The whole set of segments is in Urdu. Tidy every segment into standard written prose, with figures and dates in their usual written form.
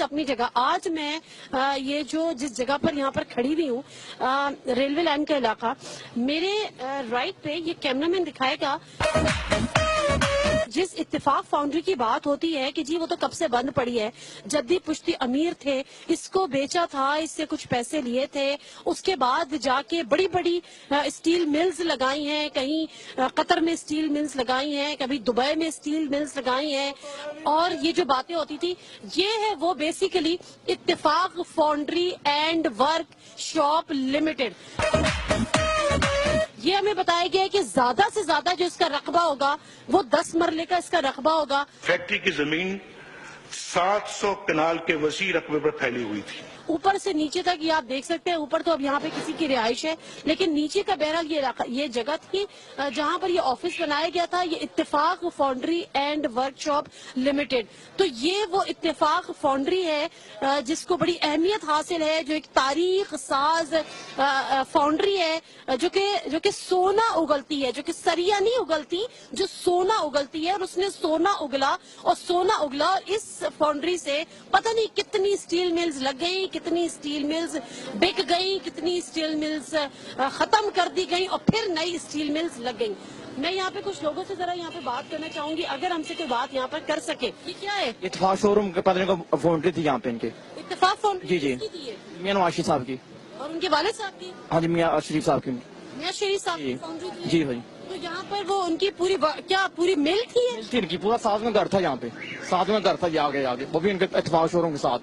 اپنی جگہ. آج میں یہ جو جس جگہ پر یہاں پر کھڑی ہوئی ہوں ریلوے لائن کا علاقہ, میرے رائٹ پہ یہ کیمرہ مین دکھائے گا. جس اتفاق فاؤنڈری کی بات ہوتی ہے کہ جی وہ تو کب سے بند پڑی ہے, جدی پشتی امیر تھے, اس کو بیچا تھا, اس سے کچھ پیسے لیے تھے, اس کے بعد جا کے بڑی بڑی اسٹیل ملز لگائی ہیں, کہیں قطر میں اسٹیل ملز لگائی ہیں, کبھی دبئی میں اسٹیل ملز لگائی ہیں, اور یہ جو باتیں ہوتی تھی یہ ہے وہ بیسیکلی اتفاق foundry and work shop limited. یہ ہمیں بتایا گیا ہے کہ زیادہ سے زیادہ جو اس کا رقبہ ہوگا وہ 10 مرلے کا اس کا رقبہ ہوگا. فیکٹری کی زمین 700 کنال کے وسیع رقبے پر پھیلی ہوئی تھی. اوپر سے نیچے تک یہ آپ دیکھ سکتے ہیں, اوپر تو اب یہاں پہ کسی کی رہائش ہے, لیکن نیچے کا بہرحال یہ جگہ تھی جہاں پر یہ آفس بنایا گیا تھا, یہ اتفاق foundry and work shop limited. تو یہ وہ اتفاق فاؤنڈری ہے جس کو بڑی اہمیت حاصل ہے, جو ایک تاریخ ساز فاؤنڈری ہے جو کہ سونا اگلتی ہے, جو کہ سریا نہیں اگلتی, جو سونا اگلتی ہے. اور اس نے سونا اگلا اور سونا اگلا, اور اس فاؤنڈری سے پتہ نہیں کتنی اسٹیل ملز لگ گئی, کتنی اسٹیل ملز بک گئی, کتنی اسٹیل ملز ختم کر دی گئی, اور پھر نئی اسٹیل ملز لگ گئی. میں یہاں پہ کچھ لوگوں سے ذرا یہاں پہ بات کرنا چاہوں گی, اگر ہم سے کوئی بات یہاں پر کر سکے. یہ کیا ہے؟ اتفاق شو روم فاؤنڈری تھی یہاں پہ ان کے. اتفاق فاؤنڈری جی کس کی تھی یہ؟ میاں نواز صاحب کی. اور ان کے والد صاحب کی؟ ہاں جی, میاں شریف صاحب کی. میاں شریف صاحب کی فاؤنڈری تھی. جی بھائی. تو یہاں پر وہ ان کی پوری مل تھی؟ ان کی پورا ساتھ میں گھر تھا, یہاں پہ ساتھ میں گھر تھا, آگے وہ بھی ان کے اتفاق شو روم کے ساتھ.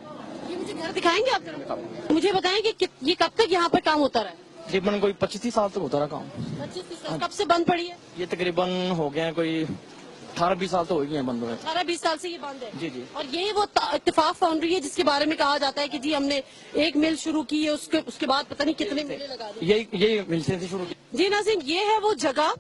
یہ مجھے گھر دکھائیں گے آپ؟ مجھے بتائیں کہ یہ کب تک یہاں پر کام ہوتا رہا ہے؟ تقریباً کوئی 25 سال تک ہوتا رہا کام. 25 سال. کب سے بند پڑی ہے یہ؟ تقریباً ہو گئے ہیں کوئی 18-20 سال تو ہو گئے ہیں بند ہوئے. 18-20 سال سے یہ بند ہے. جی جی. اور یہی وہ اتفاق فاؤنڈری ہے جس کے بارے میں کہا جاتا ہے کہ جی ہم نے ایک مل شروع کی ہے, اس کے بعد پتہ نہیں کتنے ملیں لگا دی. یہی ملتے سے شروع کی. جی ناظرین, یہ ہے وہ جگہ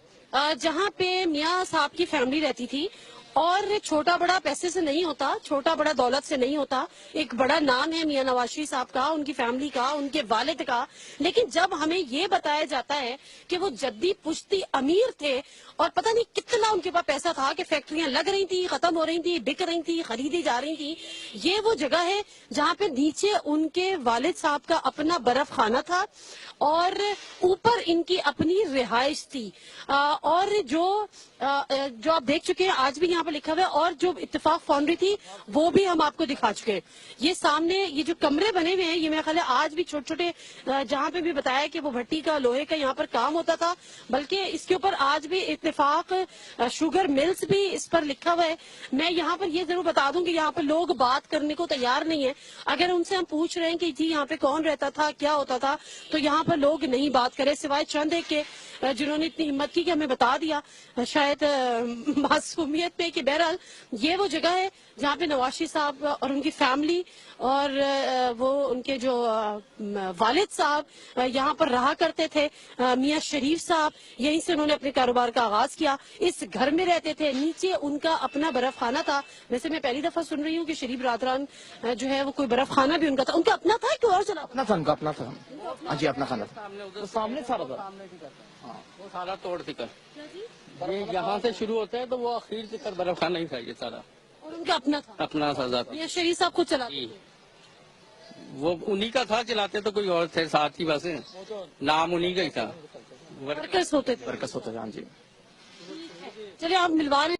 جہاں پہ میاں صاحب کی فیملی رہتی تھی, اور چھوٹا بڑا پیسے سے نہیں ہوتا, چھوٹا بڑا دولت سے نہیں ہوتا. ایک بڑا نام ہے میاں نواز شریف صاحب کا, ان کی فیملی کا, ان کے والد کا. لیکن جب ہمیں یہ بتایا جاتا ہے کہ وہ جدی پشتی امیر تھے, اور پتہ نہیں کتنا ان کے پاس پیسہ تھا کہ فیکٹریاں لگ رہی تھی, ختم ہو رہی تھی, بک رہی تھی, خریدی جا رہی تھی. یہ وہ جگہ ہے جہاں پہ نیچے ان کے والد صاحب کا اپنا برف خانہ تھا, اور اوپر ان کی اپنی رہائش تھی. اور جو آپ دیکھ چکے ہیں آج بھی یہاں پہ لکھا ہوا ہے, اور جو اتفاق فاؤنڈری تھی وہ بھی ہم آپ کو دکھا چکے ہیں. یہ سامنے یہ جو کمرے بنے ہوئے ہیں, یہ میرا خیال ہے آج بھی چھوٹے چھوٹے جہاں پہ بھی بتایا کہ وہ بھٹی کا, لوہے کا یہاں پر کام ہوتا تھا, بلکہ اس کے اوپر آج بھی اتفاق شوگر ملز بھی اس پر لکھا ہوا ہے. میں یہاں پر یہ ضرور بتا دوں کہ یہاں پر لوگ بات کرنے کو تیار نہیں ہے. اگر ان سے ہم پوچھ رہے ہیں کہ جی یہاں پہ کون رہتا تھا, کیا ہوتا تھا, تو یہاں پر لوگ نہیں بات کرے, سوائے چند ایک کے جنہوں نے اتنی ہمت کی کہ ہمیں بتا دیا, شاید معصومیت میں, کہ بہرحال یہ وہ جگہ ہے جہاں پہ نواز شریف صاحب اور ان کی فیملی اور وہ ان کے جو والد صاحب یہاں پر رہا کرتے تھے. میاں شریف صاحب یہیں سے انہوں نے اپنے کاروبار کا آغاز کیا, اس گھر میں رہتے تھے, نیچے ان کا اپنا برف خانہ تھا. ویسے میں پہلی دفعہ سن رہی ہوں کہ شریف برادران جو ہے وہ کوئی برف خانہ بھی ان کا تھا. ان کا اپنا تھا کہ اور چلا؟ اپنا تھا, ان کا اپنا تھا. ہاں جی, اپنا خانہ سامنے سارا تھا. وہ سارا توڑ تکر یہ یہاں سے شروع ہوتا ہے تو وہ اخیر تکر برف خانہ ہی تھا یہ سارا. اور ان کا اپنا تھا, اپنا تھا ذات. میاں شریف صاحب خود چلاتے تھے. وہ انہی کا تھا, چلاتے تو کوئی اور تھے ساتھ ہی, بس نام انہی کا ہی تھا. ورکرز ہوتے تھے. برکس ہوتا ہے. ہاں جی. چلے آپ ملوا رہے ہیں.